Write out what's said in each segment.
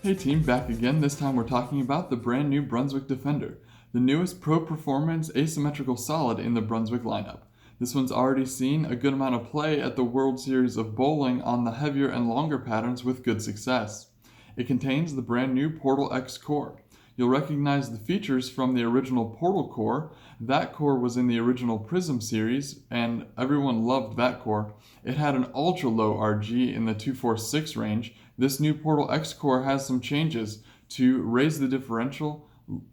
Hey team, back again. This time we're talking about the brand new Brunswick Defender, the newest pro performance asymmetrical solid in the Brunswick lineup. This one's already seen a good amount of play at the World Series of Bowling on the heavier and longer patterns with good success. It contains the brand new Portal X core. You'll recognize the features from the original Portal core. That core was in the original Prism series, and everyone loved that core. It had an ultra low RG in the 246 range. This new Portal X core has some changes to raise the differential,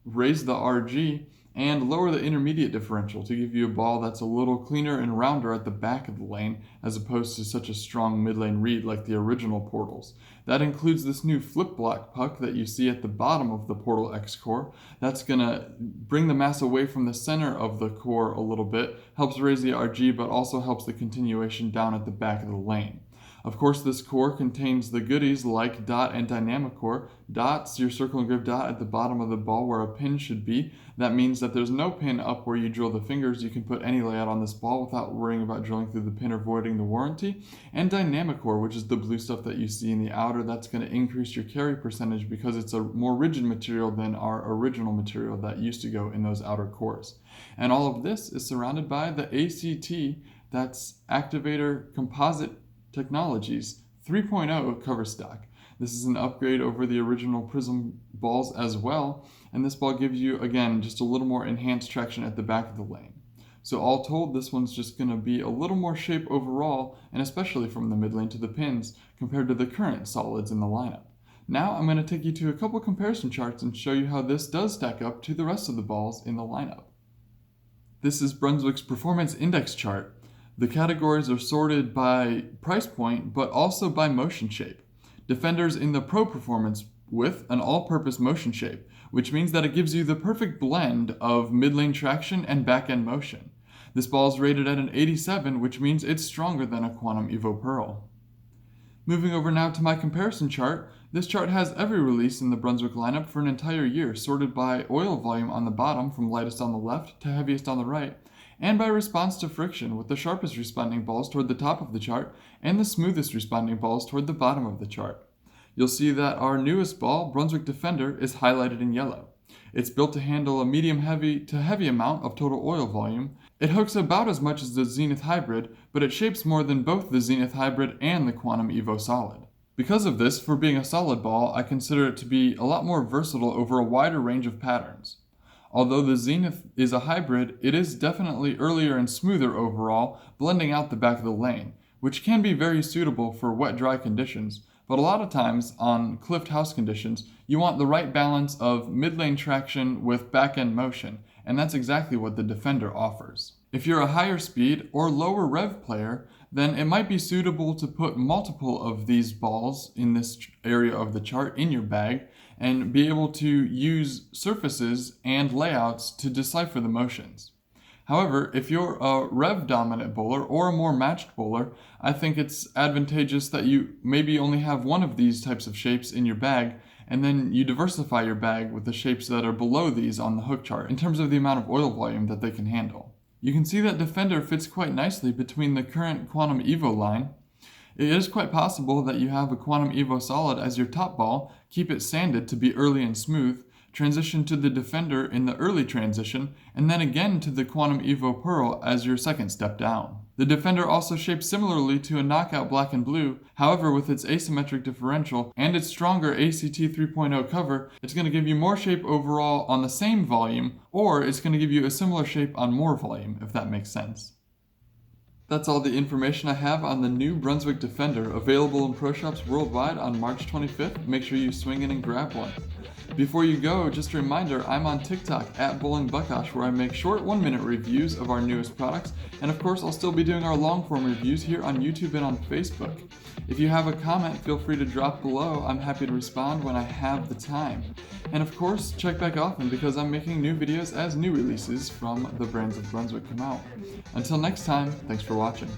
raise the RG, and lower the intermediate differential to give you a ball that's a little cleaner and rounder at the back of the lane as opposed to such a strong mid-lane read like the original Portals. That includes this new flip block puck that you see at the bottom of the Portal X core. That's going to bring the mass away from the center of the core a little bit, helps raise the RG, but also helps the continuation down at the back of the lane. Of course, this core contains the goodies like dot and dynamic core. Dot's your circle and grip dot at the bottom of the ball where a pin should be. That means that there's no pin up where you drill the fingers. You can put any layout on this ball without worrying about drilling through the pin or voiding the warranty. And dynamic core, which is the blue stuff that you see in the outer, that's going to increase your carry percentage because it's a more rigid material than our original material that used to go in those outer cores. And all of this is surrounded by the ACT, that's Activator Composite Technologies 3.0 cover stock. This is an upgrade over the original Prism balls as well, and this ball gives you, again, just a little more enhanced traction at the back of the lane. So all told, this one's just going to be a little more shape overall, and especially from the mid lane to the pins, compared to the current solids in the lineup. Now I'm going to take you to a couple comparison charts and show you how this does stack up to the rest of the balls in the lineup. This is Brunswick's Performance Index chart. The categories are sorted by price point, but also by motion shape. Defender's in the Pro Performance with an all-purpose motion shape, which means that it gives you the perfect blend of mid-lane traction and back-end motion. This ball is rated at an 87, which means it's stronger than a Quantum Evo Pearl. Moving over now to my comparison chart, this chart has every release in the Brunswick lineup for an entire year, sorted by oil volume on the bottom from lightest on the left to heaviest on the right, and by response to friction, with the sharpest responding balls toward the top of the chart and the smoothest responding balls toward the bottom of the chart. You'll see that our newest ball, Brunswick Defender, is highlighted in yellow. It's built to handle a medium-heavy to heavy amount of total oil volume. It hooks about as much as the Zenith Hybrid, but it shapes more than both the Zenith Hybrid and the Quantum Evo Solid. Because of this, for being a solid ball, I consider it to be a lot more versatile over a wider range of patterns. Although the Zenith is a hybrid, it is definitely earlier and smoother overall, blending out the back of the lane, which can be very suitable for wet-dry conditions, but a lot of times on cliffed house conditions, you want the right balance of mid-lane traction with back-end motion, and that's exactly what the Defender offers. If you're a higher speed or lower rev player, then it might be suitable to put multiple of these balls in this area of the chart in your bag and be able to use surfaces and layouts to decipher the motions. However, if you're a rev-dominant bowler or a more matched bowler, I think it's advantageous that you maybe only have one of these types of shapes in your bag, and then you diversify your bag with the shapes that are below these on the hook chart in terms of the amount of oil volume that they can handle. You can see that Defender fits quite nicely between the current Quantum Evo line. It is quite possible that you have a Quantum Evo Solid as your top ball, keep it sanded to be early and smooth, transition to the Defender in the early transition, and then again to the Quantum Evo Pearl as your second step down. The Defender also shapes similarly to a Knockout Black and Blue, however with its asymmetric differential and its stronger ACT 3.0 cover, it's going to give you more shape overall on the same volume, or it's going to give you a similar shape on more volume, if that makes sense. That's all the information I have on the new Brunswick Defender, available in pro shops worldwide on March 25th. Make sure you swing in and grab one. Before you go, just a reminder, I'm on TikTok at Buckosh, where I make short 1-minute reviews of our newest products, and of course I'll still be doing our long-form reviews here on YouTube and on Facebook. If you have a comment, feel free to drop below. I'm happy to respond when I have the time. And of course, check back often because I'm making new videos as new releases from the brands of Brunswick come out. Until next time, thanks for watching.